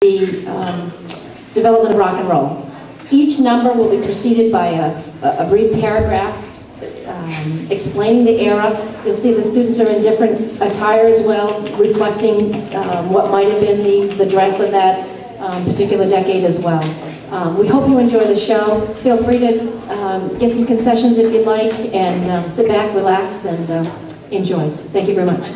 the development of rock and roll. Each number will be preceded by a brief paragraph explaining the era. You'll see the students are in different attire as well, reflecting what might have been the dress of that particular decade as well. We hope you enjoy the show. Feel free to get some concessions if you'd like, and sit back, relax, and enjoy. Thank you very much.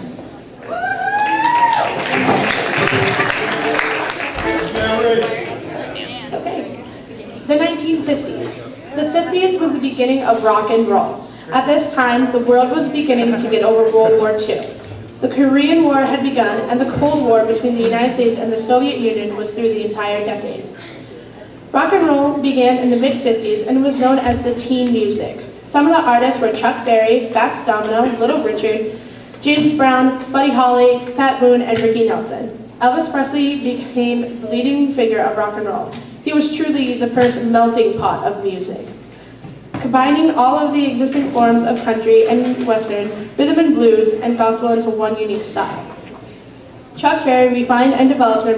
Okay. The 1950s. The 50s was the beginning of rock and roll. At this time, the world was beginning to get over World War II. The Korean War had begun, and the Cold War between the United States and the Soviet Union was through the entire decade. Rock and roll began in the mid-50s and was known as the teen music. Some of the artists were Chuck Berry, Fats Domino, Little Richard, James Brown, Buddy Holly, Pat Boone, and Ricky Nelson. Elvis Presley became the leading figure of rock and roll. He was truly the first melting pot of music, combining all of the existing forms of country and western, rhythm and blues, and gospel into one unique style. Chuck Berry refined and developed the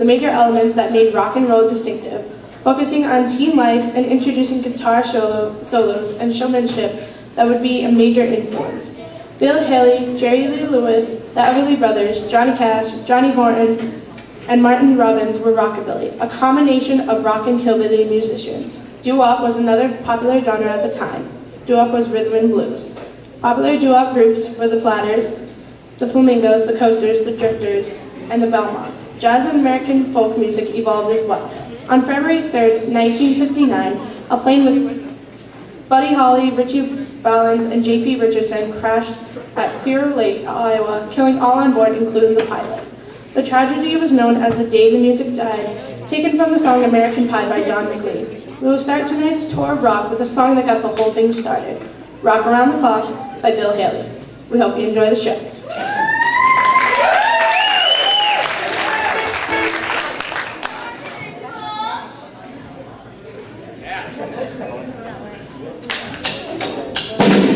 major elements that made rock and roll distinctive, focusing on teen life and introducing guitar solos and showmanship that would be a major influence. Bill Haley, Jerry Lee Lewis, the Everly Brothers, Johnny Cash, Johnny Horton, and Martin Robbins were rockabilly, a combination of rock and hillbilly musicians. Doo-wop was another popular genre at the time. Doo-wop was rhythm and blues. Popular doo-wop groups were the Platters, the Flamingos, the Coasters, the Drifters, and the Belmonts. Jazz and American folk music evolved as well. On February 3rd, 1959, a plane with Buddy Holly, Richie Valens, and J.P. Richardson crashed at Clear Lake, Iowa, killing all on board, including the pilot. The tragedy was known as the Day the Music Died, taken from the song American Pie by John McLean. We will start tonight's tour of rock with a song that got the whole thing started, Rock Around the Clock by Bill Haley. We hope you enjoy the show.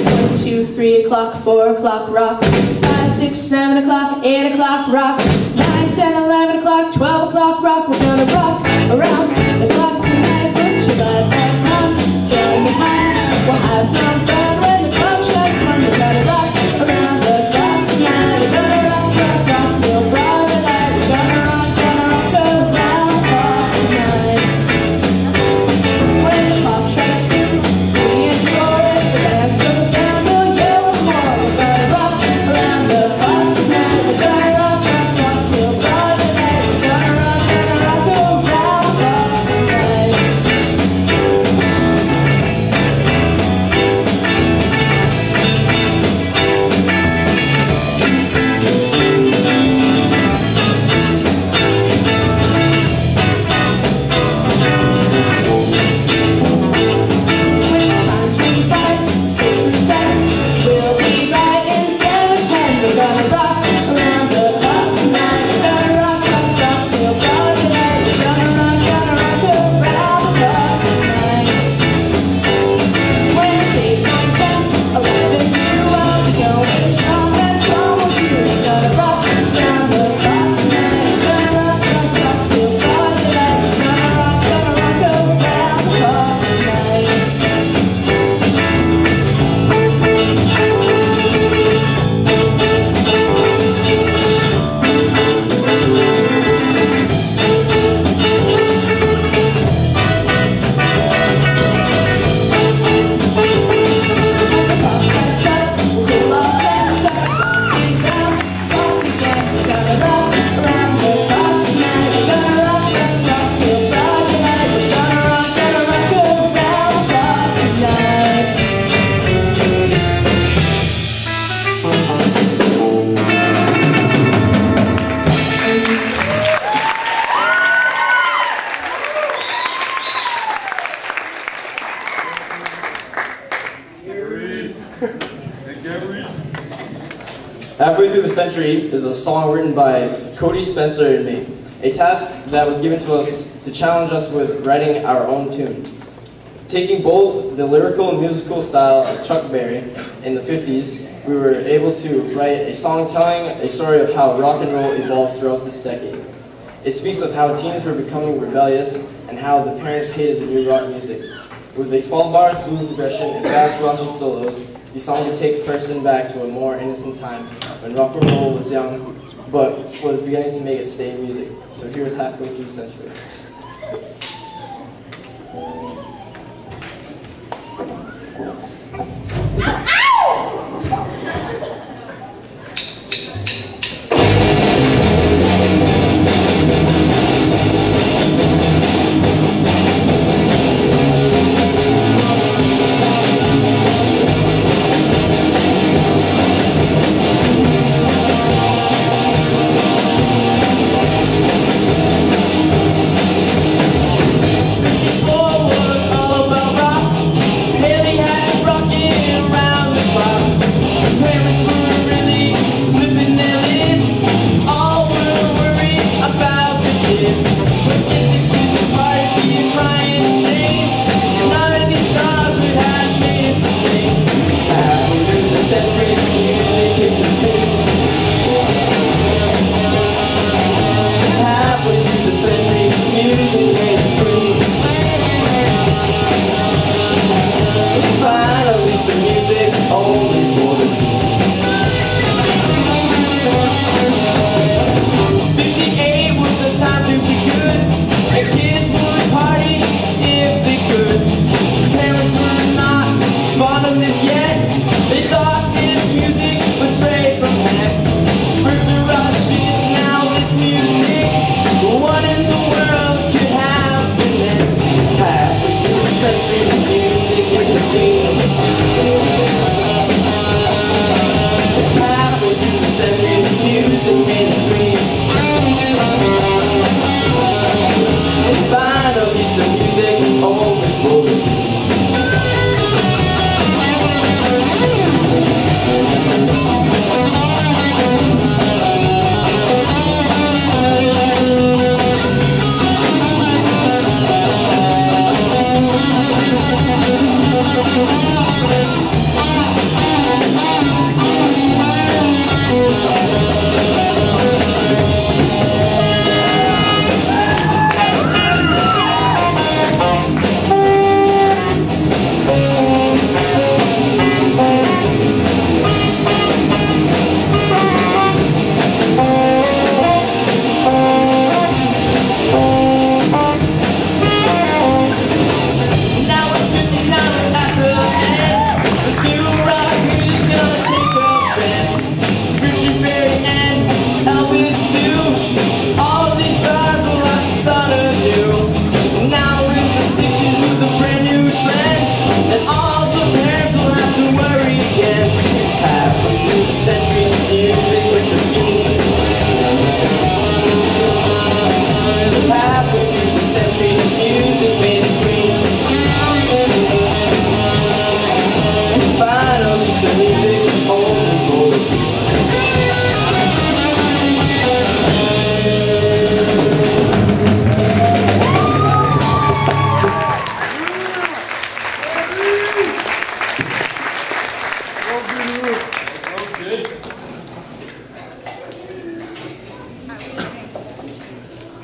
One, 2, 3 o'clock, 4 o'clock, rock. 5, 6, 7 o'clock, 8 o'clock, rock. 9, 10, 11 o'clock, 12 o'clock, rock. We're gonna rock around the clock tonight. Put your glad rags on, join me high. We'll have some fun when the clock strikes one. We're gonna rock around the clock tonight. We're gonna rock, rock, rock till broad daylight. We're gonna rock around the clock tonight. When the clock strikes 2, 3, and 4, if the band goes down, we'll yell more. We're gonna rock around the clock tonight. We're gonna rock, rock, rock till broad daylight. We're gonna rock around the clock tonight. Halfway Through the Century is a song written by Cody Spencer and me, a task that was given to us to challenge us with writing our own tune. Taking both the lyrical and musical style of Chuck Berry in the 50s, we were able to write a song telling a story of how rock and roll evolved throughout this decade. It speaks of how teens were becoming rebellious and how the parents hated the new rock music. With a 12 bars, blues progression, and fast rocking solos, the song would take a person back to a more innocent time when rock and roll was young, but was beginning to make its stay in music. So here's Halfway Through the Century.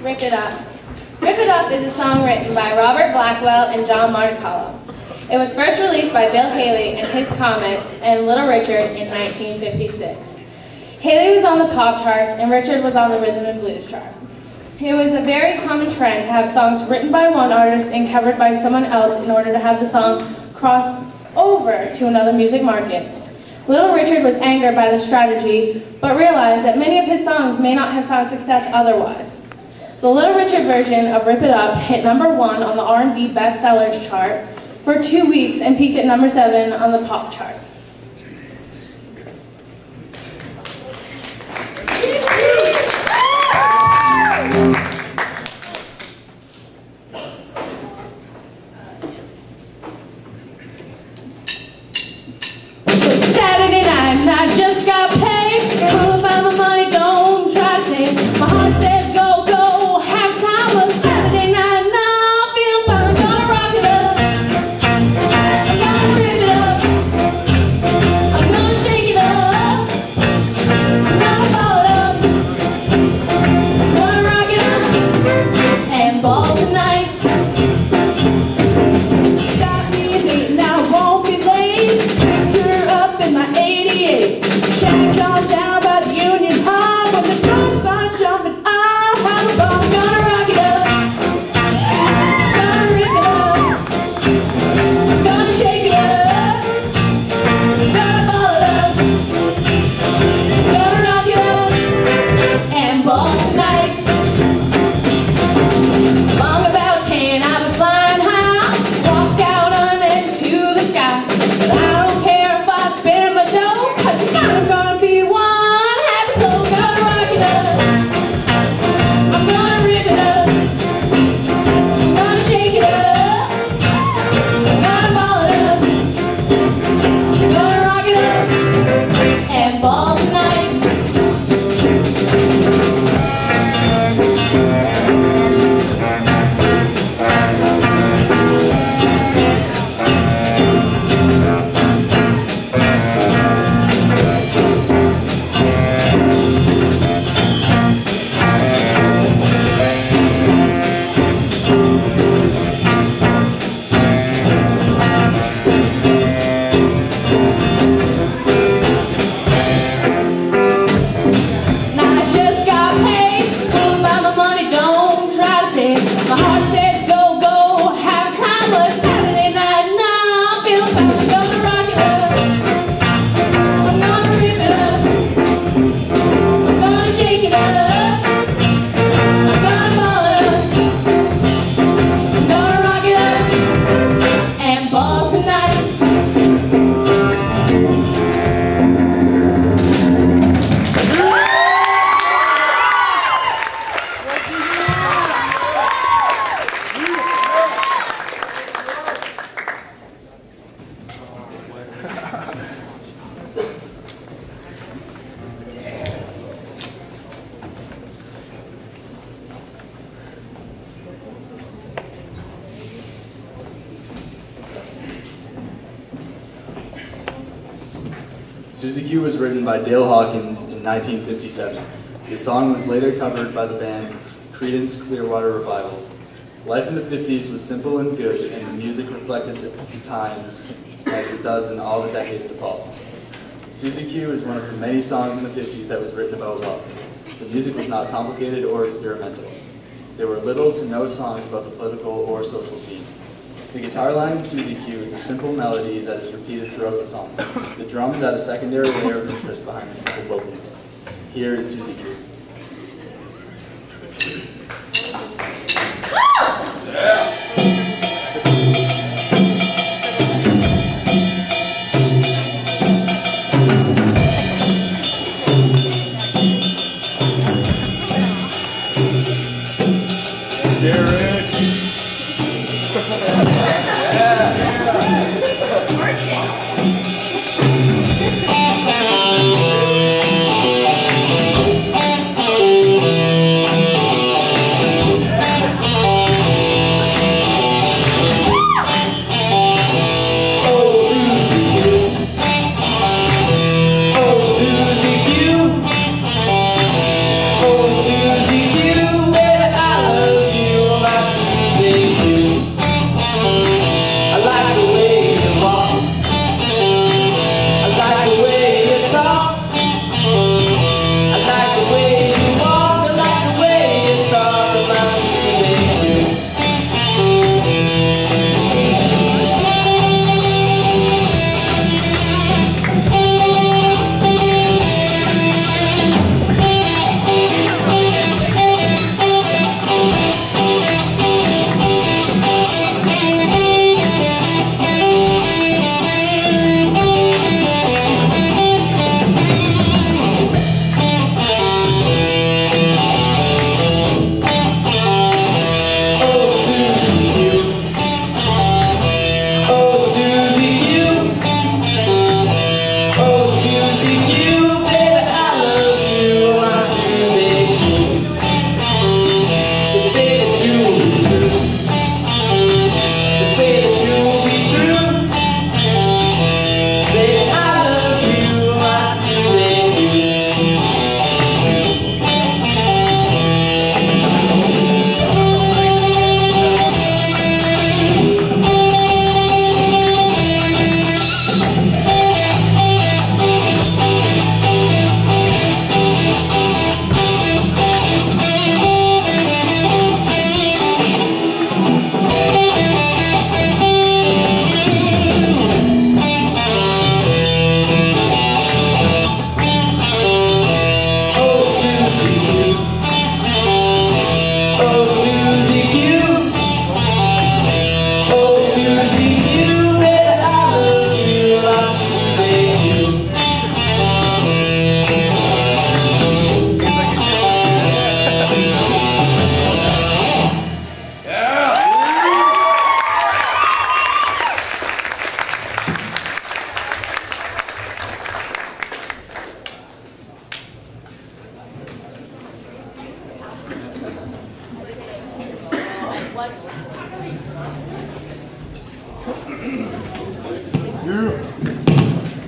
Rip It Up. Rip It Up is a song written by Robert Blackwell and John Marticalo. It was first released by Bill Haley and his Comets and Little Richard in 1956. Haley was on the pop charts and Richard was on the rhythm and blues chart. It was a very common trend to have songs written by one artist and covered by someone else in order to have the song cross over to another music market. Little Richard was angered by the strategy, but realized that many of his songs may not have found success otherwise. The Little Richard version of Rip It Up hit #1 on the R&B bestsellers chart for 2 weeks and peaked at #7 on the pop chart. Saturday night and I just got paid. All about my money, don't try to save. My heart says go, go. Halftime of Saturday night and I feel fine. Gonna rock it up. I'm gonna rip it up. shake it up. I'm gonna ball it up. I'm gonna rock it up and ball tonight. Susie Q was written by Dale Hawkins in 1957. The song was later covered by the band Creedence Clearwater Revival. Life in the 50s was simple and good, and the music reflected the times as it does in all the decades to follow. Susie Q is one of the many songs in the 50s that was written about love. The music was not complicated or experimental. There were little to no songs about the political or social scene. The guitar line in Susie Q is a simple melody that is repeated throughout the song. The drums add a secondary layer of interest behind the simple vocal. Here is Susie Q.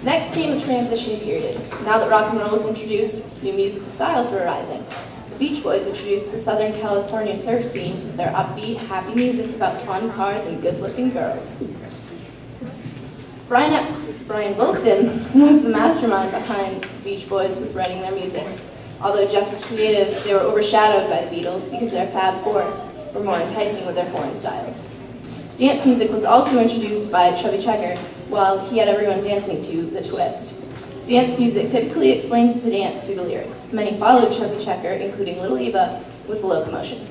Next came the transition period. Now that rock and roll was introduced, new musical styles were arising. The Beach Boys introduced the Southern California surf scene with their upbeat, happy music about fun cars and good-looking girls. Brian Wilson was the mastermind behind the Beach Boys with writing their music. Although just as creative, they were overshadowed by the Beatles because their Fab Four were more enticing with their foreign styles. Dance music was also introduced by Chubby Checker, while he had everyone dancing to The Twist. Dance music typically explains the dance through the lyrics. Many followed Chubby Checker, including Little Eva, with the locomotion.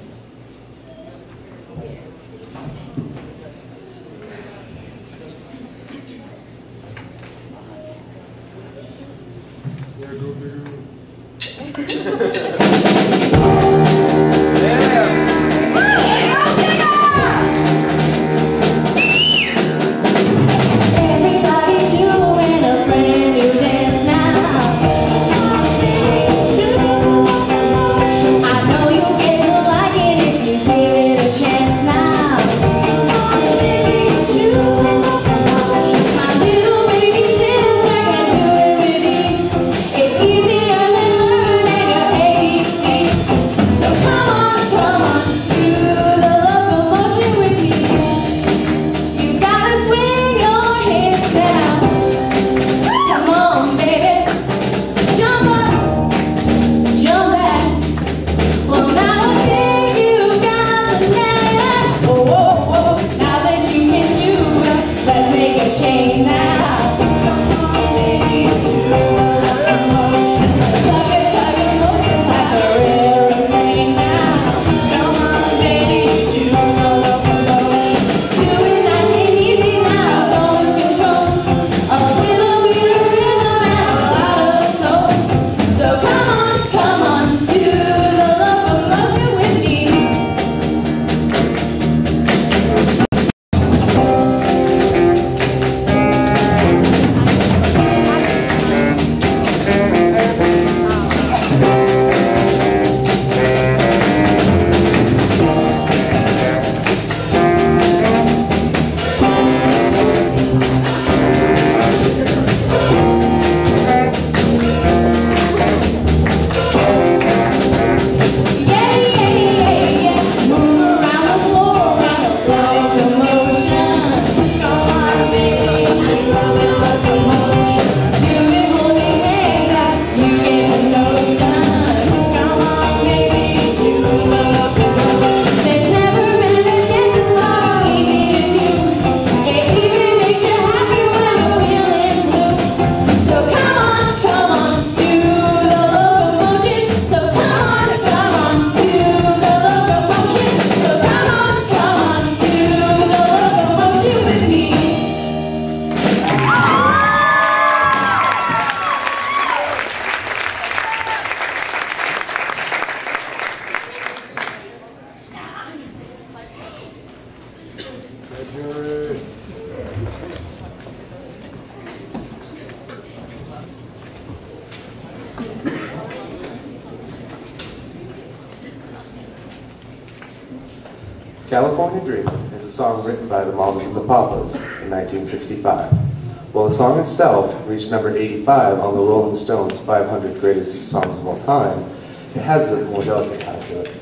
California Dreamin' is a song written by the Mamas and the Papas in 1965. While the song itself reached number 85 on the Rolling Stones 500 Greatest Songs of All Time, it has a more delicate side to it.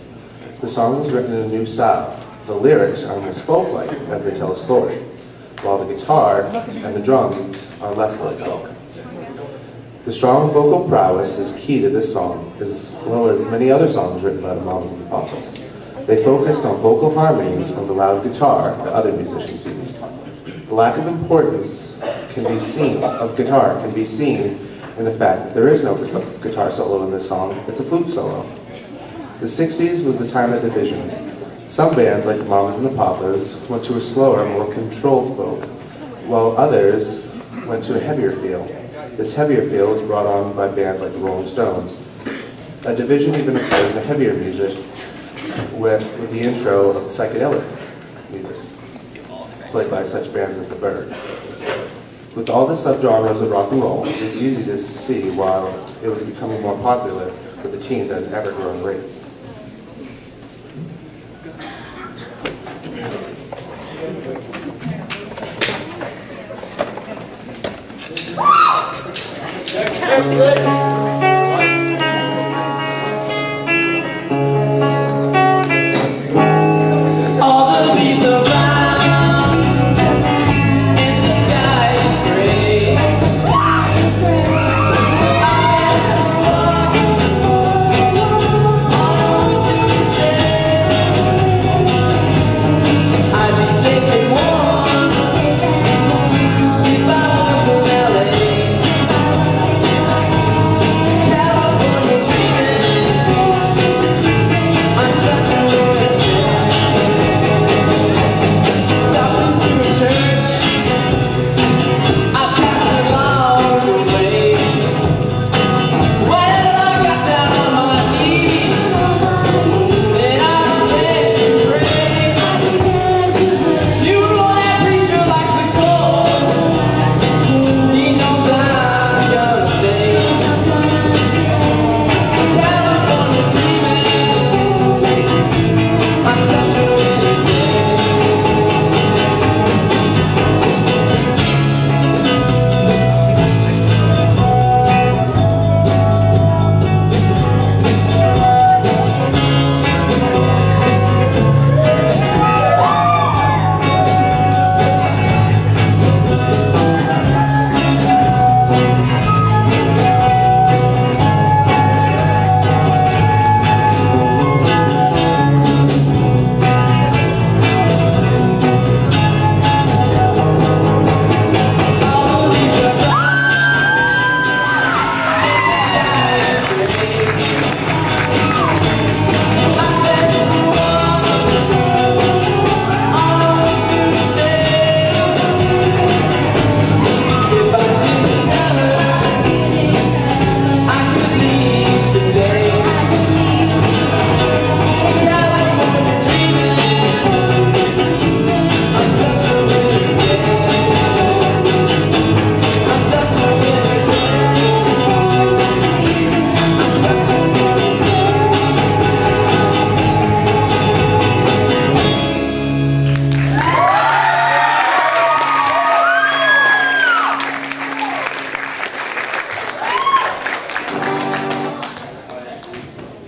The song was written in a new style. The lyrics are almost folk-like as they tell a story, while the guitar and the drums are less like folk. The strong vocal prowess is key to this song, as well as many other songs written by the Mamas and the Papas. They focused on vocal harmonies of the loud guitar that other musicians used. The lack of importance of guitar can be seen in the fact that there is no guitar solo in this song, it's a flute solo. The 60s was the time of division. Some bands, like the Mamas and the Papas, went to a slower, more controlled folk, while others went to a heavier feel. This heavier feel was brought on by bands like the Rolling Stones. A division even occurred in the heavier music with the intro of the psychedelic music, played by such bands as The Byrds. With all the subgenres of rock and roll, it is easy to see why it was becoming more popular with the teens at an ever-growing rate.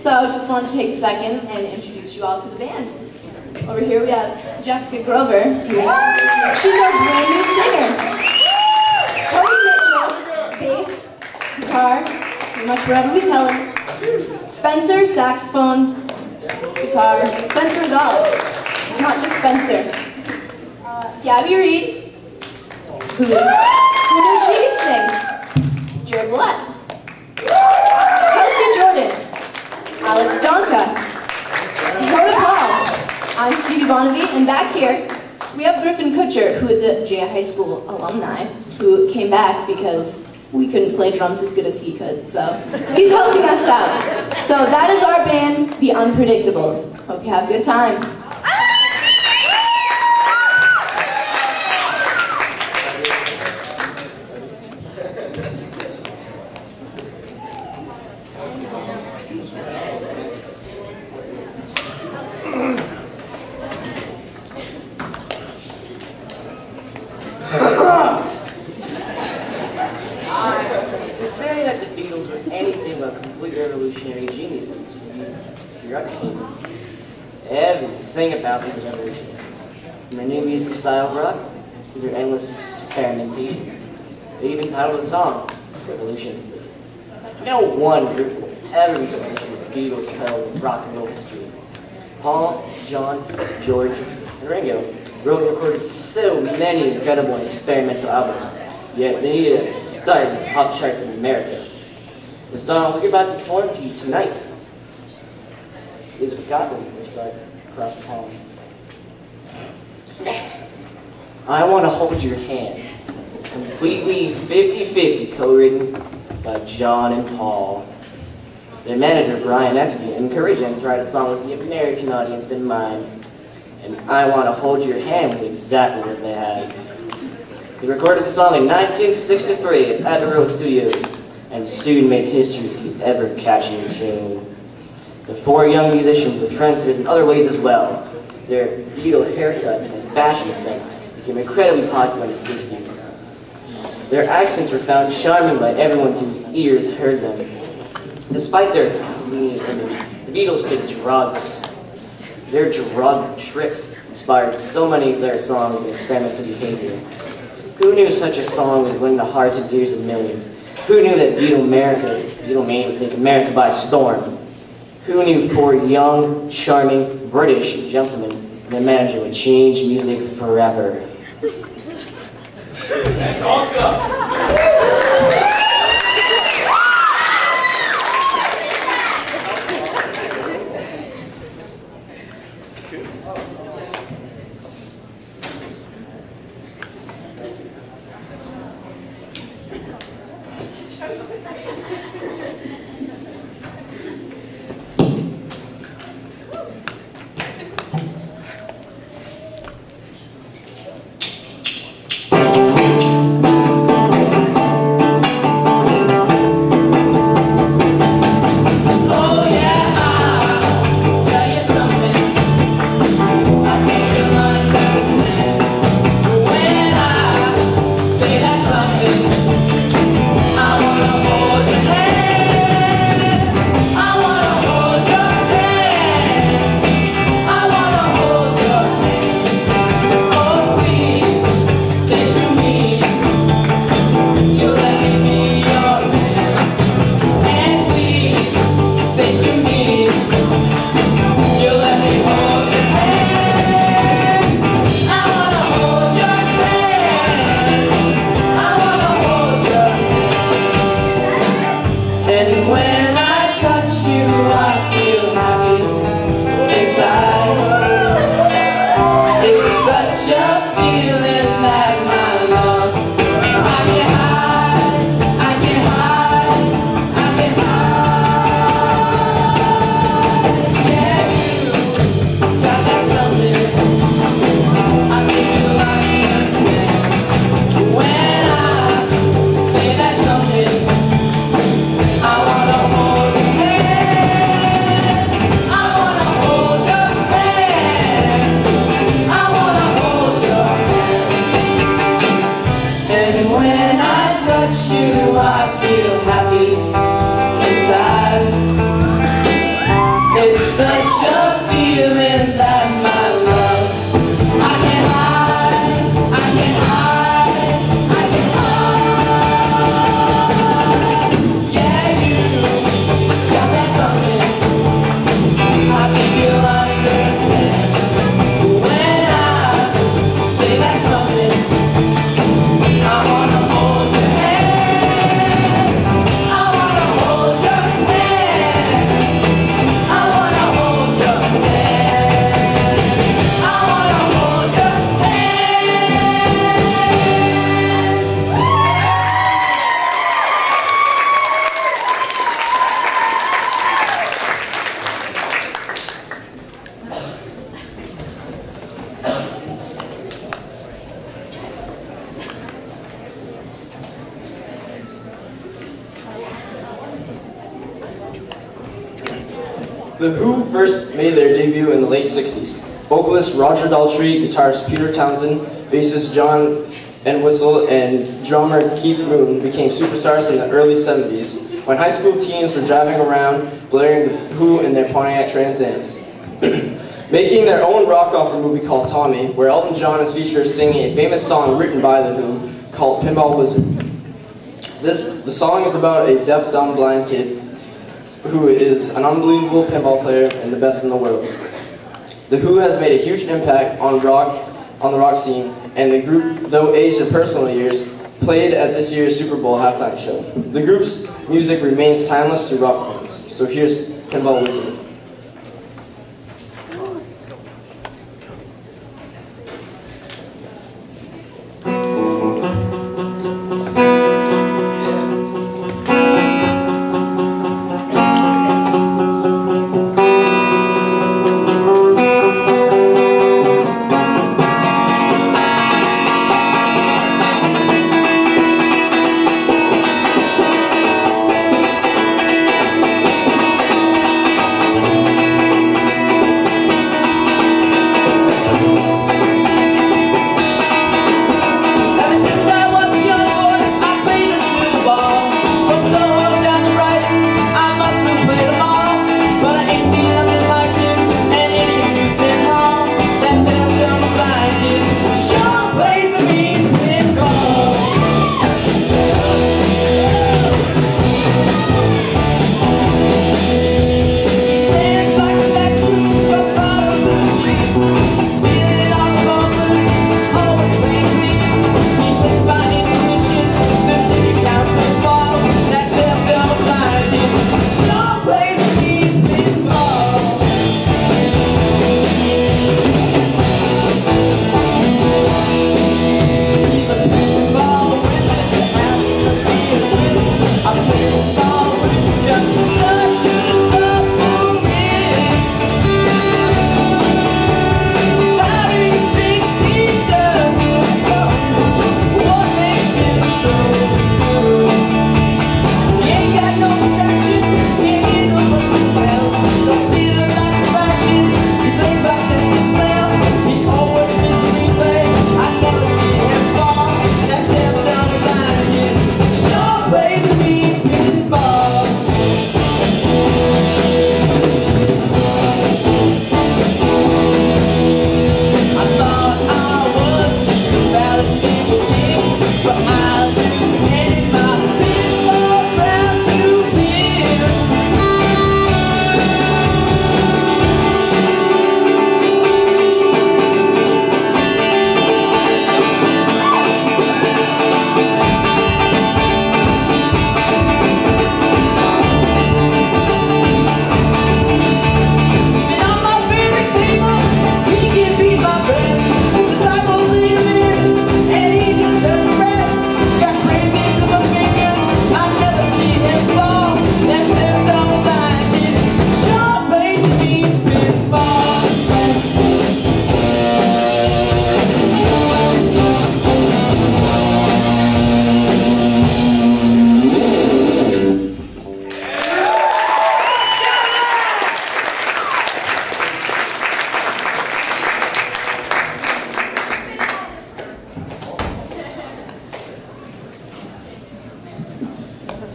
So I just want to take a second and introduce you all to the band. Over here we have Jessica Grover. She's our brand new singer. Cody Mitchell, bass, guitar, pretty much wherever we tell him. Spencer, saxophone, guitar. Spencer Regal, not just Spencer. Gabby Reed, who knows she can sing? Jared Blatt. Kelsey Jordan. Alex Donka. Dakota Paul. I'm Stevie Bonavie, and back here, we have Griffin Kutcher, who is a Jay High School alumni, who came back because we couldn't play drums as good as he could, so he's helping us out. So that is our band, The Unpredictables. Hope you have a good time. To say that the Beatles were anything but complete revolutionary geniuses would be your understatement. Everything about them was revolutionary. From their new musical style of rock to their endless experimentation. They even titled the song Revolution. No one group will ever reach the position the Beatles held in rock and roll history. Paul, John, George, and Ringo wrote and recorded so many incredible and experimental albums, yet they needed a start in the pop charts in America. The song we're about to perform to you tonight is forgotten when we start across the pond. I Want to Hold Your Hand. It's completely 50-50 co-written by John and Paul. Their manager, Brian Epstein, encouraged them to write a song with the American audience in mind. And I Want to Hold Your Hand was exactly what they had. They recorded the song in 1963 at Abbey Road Studios and soon made history with the ever-catching tune. The four young musicians were trendsetters in other ways as well. Their Beatle haircut and fashion sense became incredibly popular in the 60s. Their accents were found charming by everyone whose ears heard them. Despite their clean image, the Beatles took drugs. Their drug tricks inspired so many of their songs and experimental behavior. Who knew such a song would win the hearts and ears of millions? Who knew that Beatlemania would take America by storm? Who knew four young, charming British gentlemen and their manager would change music forever? such a feeling that my love I can't hide, I can't hide, I can't hide. Yeah, you got that something I think you'll understand when I say that something. I wanna hold your hand, I wanna hold your hand, I wanna hold your hand, I wanna hold your The Who first made their debut in the late 60s. Vocalist Roger Daltrey, guitarist Peter Townsend, bassist John Entwistle, and drummer Keith Moon became superstars in the early 70s when high school teens were driving around blaring The Who in their Pontiac Trans Ams. Making their own rock opera movie called Tommy, where Elton John is featured singing a famous song written by The Who called Pinball Wizard. The song is about a deaf, dumb, blind kid who is an unbelievable pinball player and the best in the world. The Who has made a huge impact on the rock scene, and the group, though aged in personal years, played at this year's Super Bowl halftime show. The group's music remains timeless to rock fans. So here's Pinball Wizard.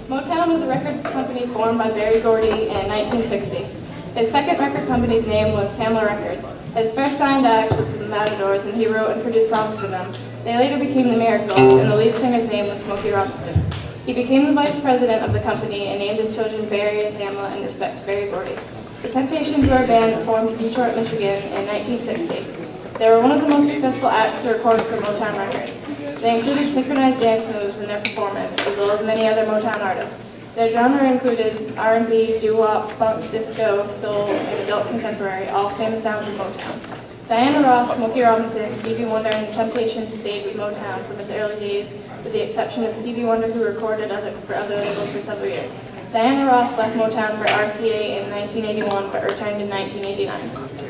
Motown was a record company formed by Berry Gordy in 1960. His second record company's name was Tamla Records. His first signed act was the Matadors, and he wrote and produced songs for them. They later became the Miracles, and the lead singer's name was Smokey Robinson. He became the vice president of the company and named his children Barry and Tamla in respect to Berry Gordy. The Temptations were a band that formed in Detroit, Michigan in 1960. They were one of the most successful acts to record for Motown Records. They included synchronized dance moves in their performance, as well as many other Motown artists. Their genre included R&B, doo-wop, funk, disco, soul, and adult contemporary, all famous sounds of Motown. Diana Ross, Smokey Robinson, Stevie Wonder, and the Temptations stayed with Motown from its early days, with the exception of Stevie Wonder, who recorded for other labels for several years. Diana Ross left Motown for RCA in 1981, but returned in 1989.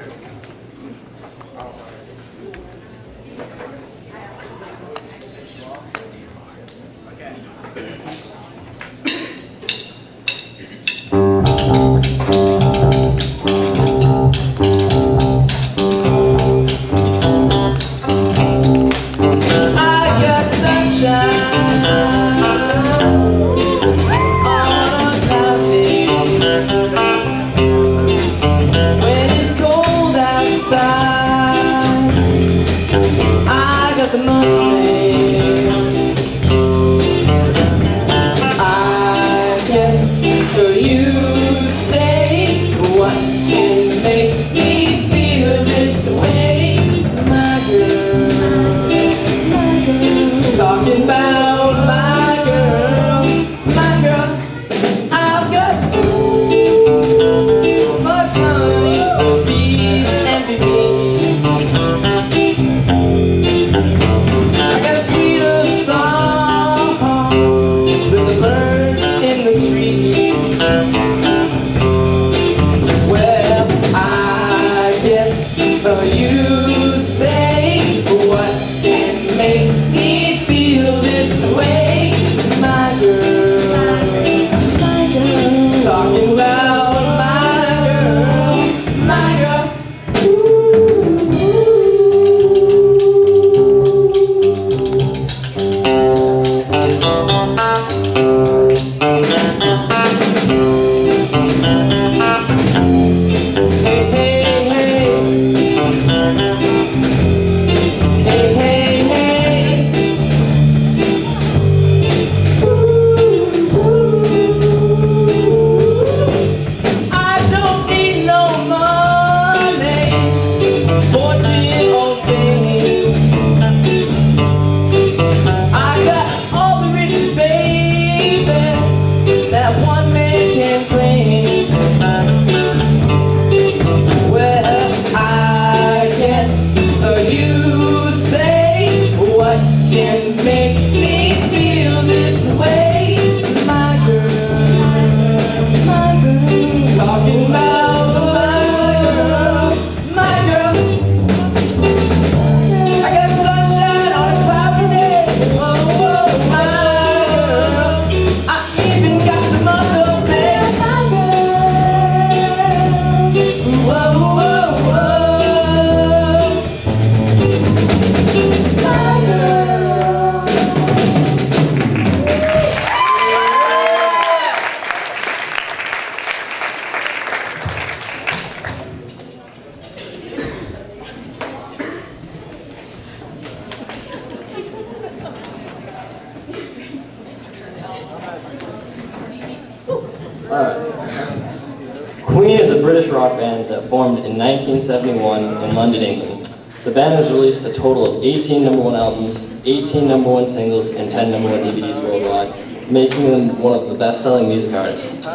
Queen is a British rock band that formed in 1971 in London, England. The band has released a total of 18 #1 albums, 18 #1 singles, and 10 #1 DVDs worldwide, making them one of the best-selling music artists.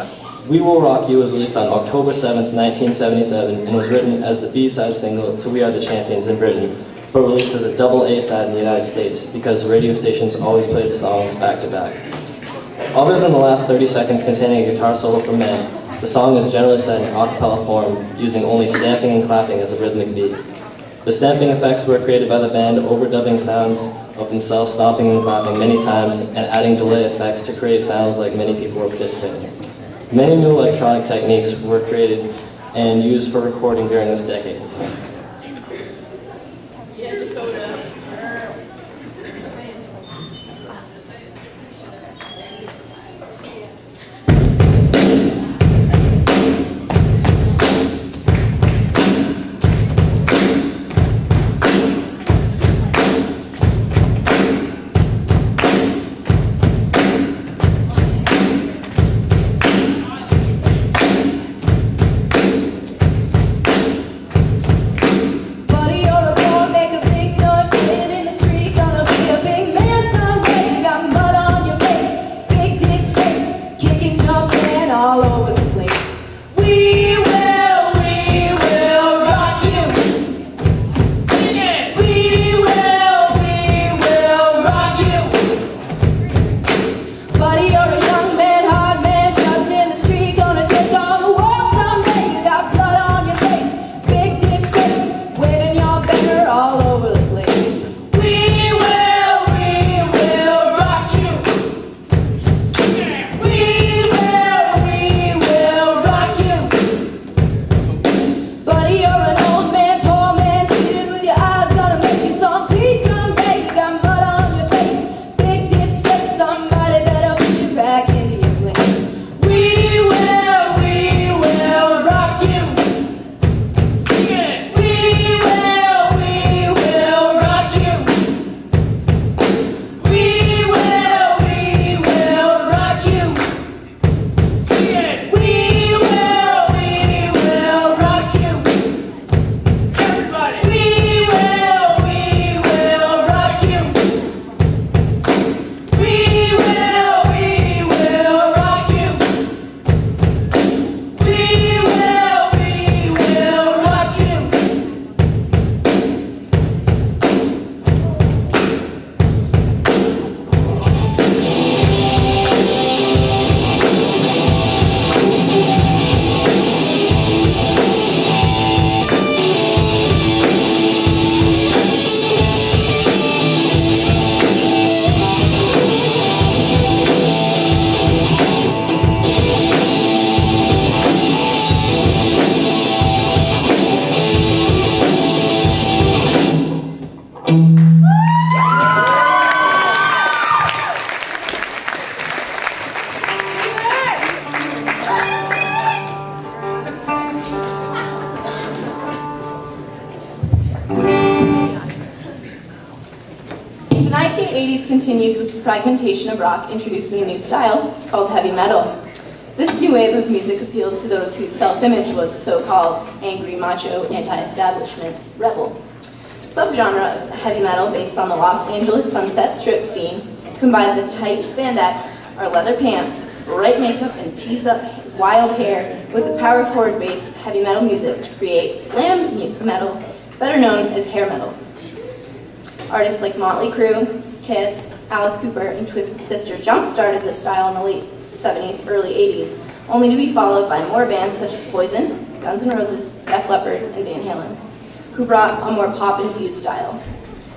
We Will Rock You was released on October 7th, 1977, and was written as the B-side single to We Are the Champions in Britain, but released as a double A-side in the United States because radio stations always played the songs back-to-back. Other than the last 30 seconds containing a guitar solo from Men, the song is generally set in a cappella form, using only stamping and clapping as a rhythmic beat. The stamping effects were created by the band, overdubbing sounds of themselves stomping and clapping many times, and adding delay effects to create sounds like many people were participating. Many new electronic techniques were created and used for recording during this decade. 80s continued with the fragmentation of rock, introducing a new style called heavy metal. This new wave of music appealed to those whose self-image was a so-called angry, macho, anti-establishment rebel. Subgenre of heavy metal based on the Los Angeles Sunset Strip scene combined the tight spandex or leather pants, bright makeup, and teased up wild hair with a power chord-based heavy metal music to create glam metal, better known as hair metal. Artists like Motley Crue, Kiss, Alice Cooper, and Twisted Sister jump-started this style in the late 70s, early 80s, only to be followed by more bands such as Poison, Guns N' Roses, Def Leppard, and Van Halen, who brought a more pop-infused style.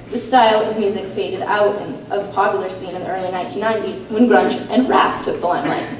This style of music faded out of the popular scene in the early 1990s when grunge and rap took the limelight.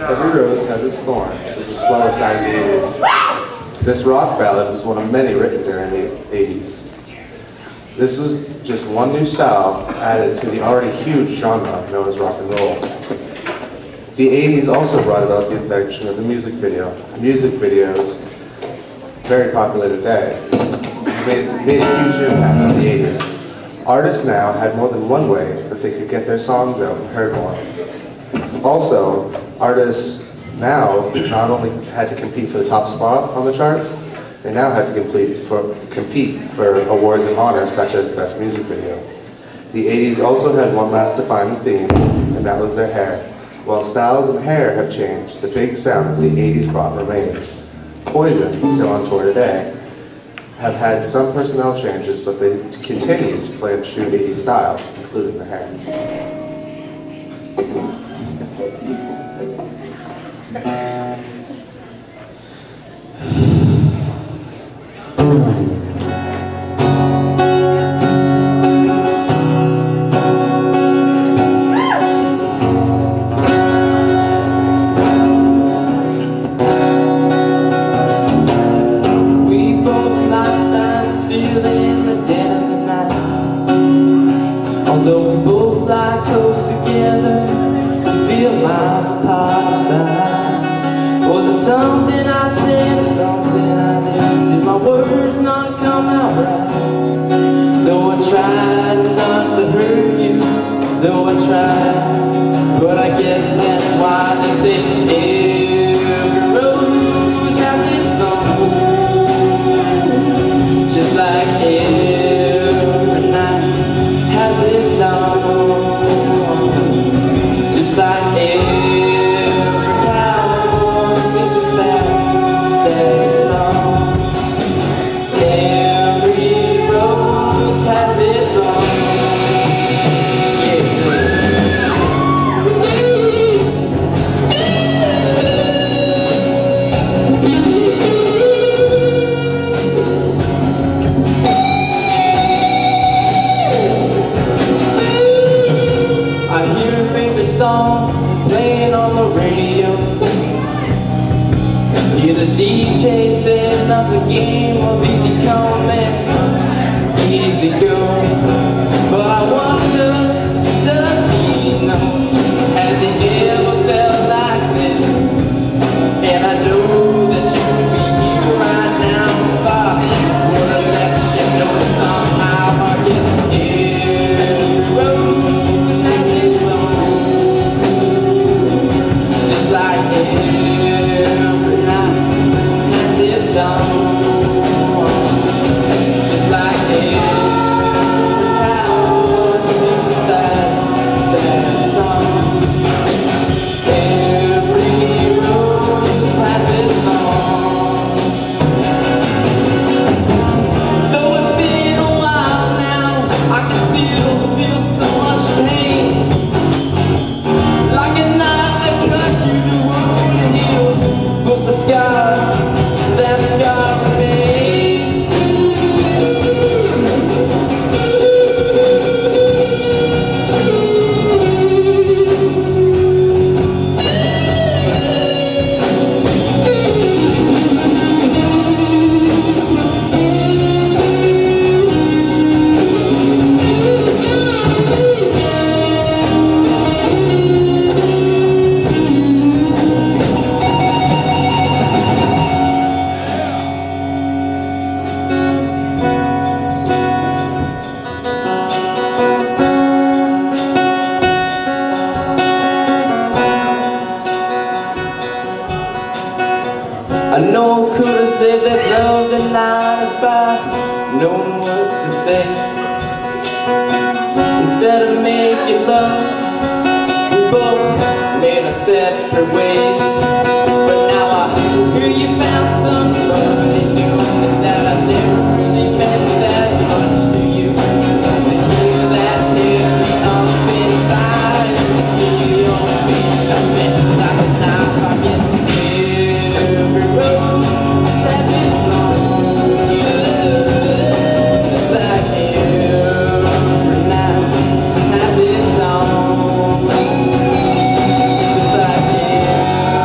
Every Rose Has Its Thorns is the slowest side of the 80s. This rock ballad was one of many written during the 80s. This was just one new style added to the already huge genre known as rock and roll. The 80s also brought about the invention of the music video. Music videos, very popular today, made a huge impact on the 80s. Artists now had more than one way that they could get their songs out and heard more. Also, artists now not only had to compete for the top spot on the charts, they now had to compete for awards and honors such as Best Music Video. The 80s also had one last defining theme, and that was their hair. While styles and hair have changed, the big sound that the 80s brought remains. Poison, still on tour today, have had some personnel changes, but they continue to play in true 80s style, including the hair. Something I said, something I did. Did my words not come out right? Though I tried not to hurt you, though I tried, but I guess that's why they say every rose has its thorn, just like every night has its dawn, just like every the DJ said noth's a game of easy come and easy go. But I wonder, does he know? Has he ever felt like this? And I know that you would be here right now if I would let you know somehow. I guess every rose has its own, just like every night. It's done, just like every hour sings a sad, sad song. Every rose has its thorn. Though it's been a while now, I can still feel so much pain, like a knife that cuts you the wound and heals, but the sky. That's got me. I know I could have said that love at 95, knowing what to say. Instead of making love, we both made our separate ways. But now I hear you found somebody new, and that I never really meant that much to you. To hear that tear up inside, and to see your face, I bet like a knife, I guess. Every rose has its thorn, just like every night has its dawn, just like every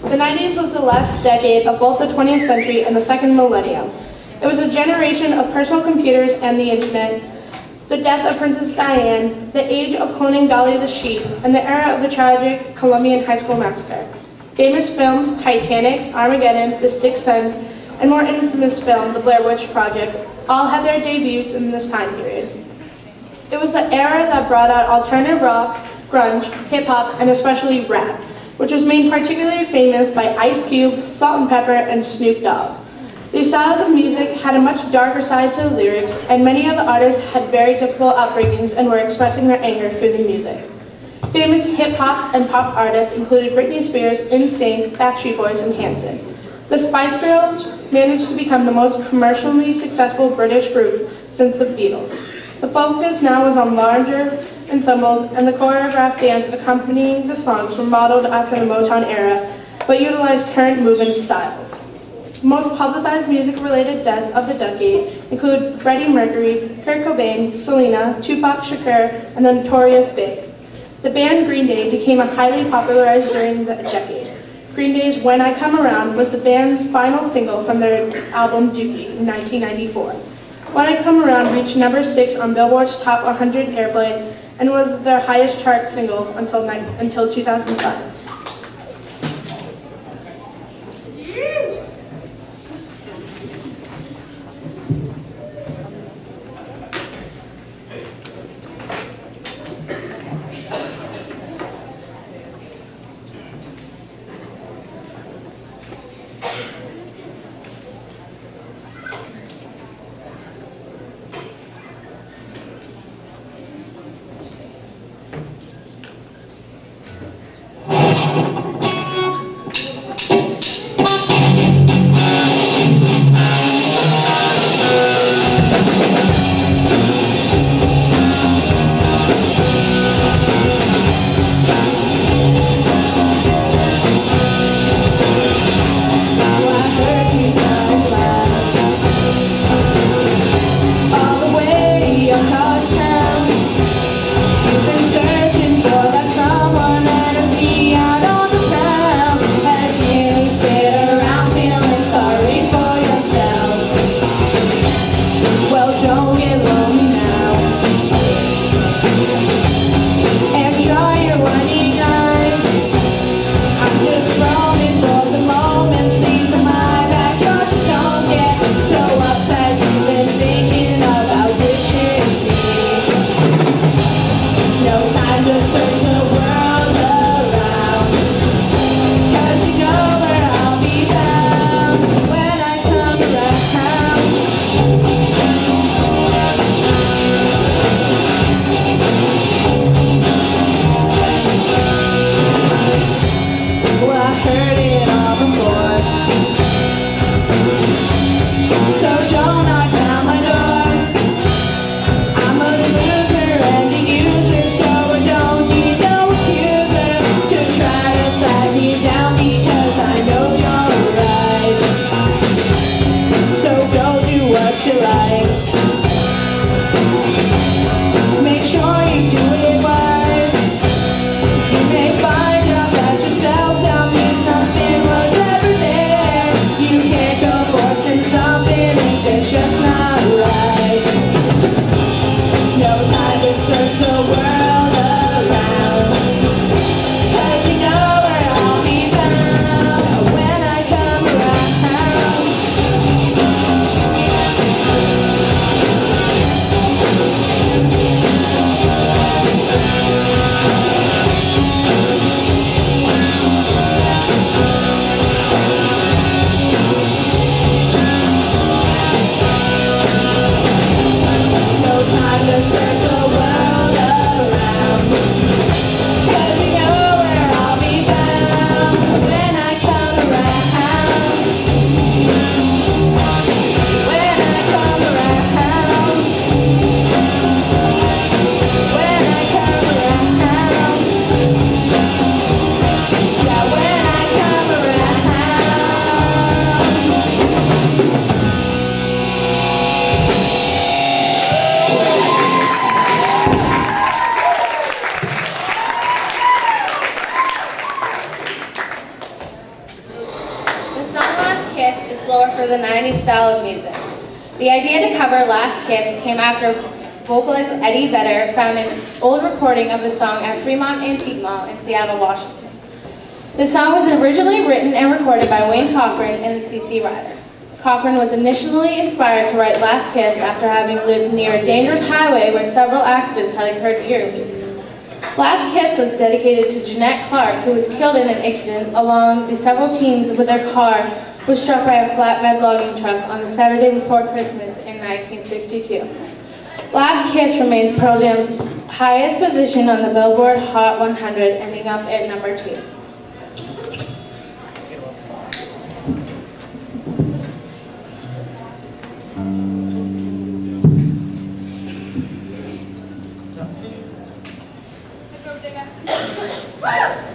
The 90s was the last decade of both the 20th century and the second millennium. It was a generation of personal computers and the internet, the death of Princess Diana, the age of cloning Dolly the sheep, and the era of the tragic Colombian high school massacre. Famous films, Titanic, Armageddon, The Sixth Sense, and more infamous film, The Blair Witch Project, all had their debuts in this time period. It was the era that brought out alternative rock, grunge, hip-hop, and especially rap, which was made particularly famous by Ice Cube, Salt and Pepper, and Snoop Dogg. These styles of music had a much darker side to the lyrics, and many of the artists had very difficult upbringings and were expressing their anger through the music. Famous hip-hop and pop artists included Britney Spears, NSYNC, Backstreet Boys, and Hanson. The Spice Girls managed to become the most commercially successful British group since the Beatles. The focus now was on larger ensembles, and the choreographed dance accompanying the songs were modeled after the Motown era, but utilized current movement styles. The most publicized music-related deaths of the decade include Freddie Mercury, Kurt Cobain, Selena, Tupac Shakur, and the Notorious Big. The band Green Day became highly popularized during the decade. Green Day's When I Come Around was the band's final single from their album Dookie in 1994. When I Come Around reached number 6 on Billboard's Top 100 airplay and was their highest chart single until 2005. for the 90s style of music. The idea to cover Last Kiss came after vocalist Eddie Vedder found an old recording of the song at Fremont Antique Mall in Seattle, Washington. The song was originally written and recorded by Wayne Cochran and the CC Riders. Cochran was initially inspired to write Last Kiss after having lived near a dangerous highway where several accidents had occurred yearly. Last Kiss was dedicated to Jeanette Clark, who was killed in an accident along the several teens with their car was struck by a flatbed logging truck on the Saturday before Christmas in 1962. Last Kiss remains Pearl Jam's highest position on the Billboard Hot 100, ending up at number 2. Bye.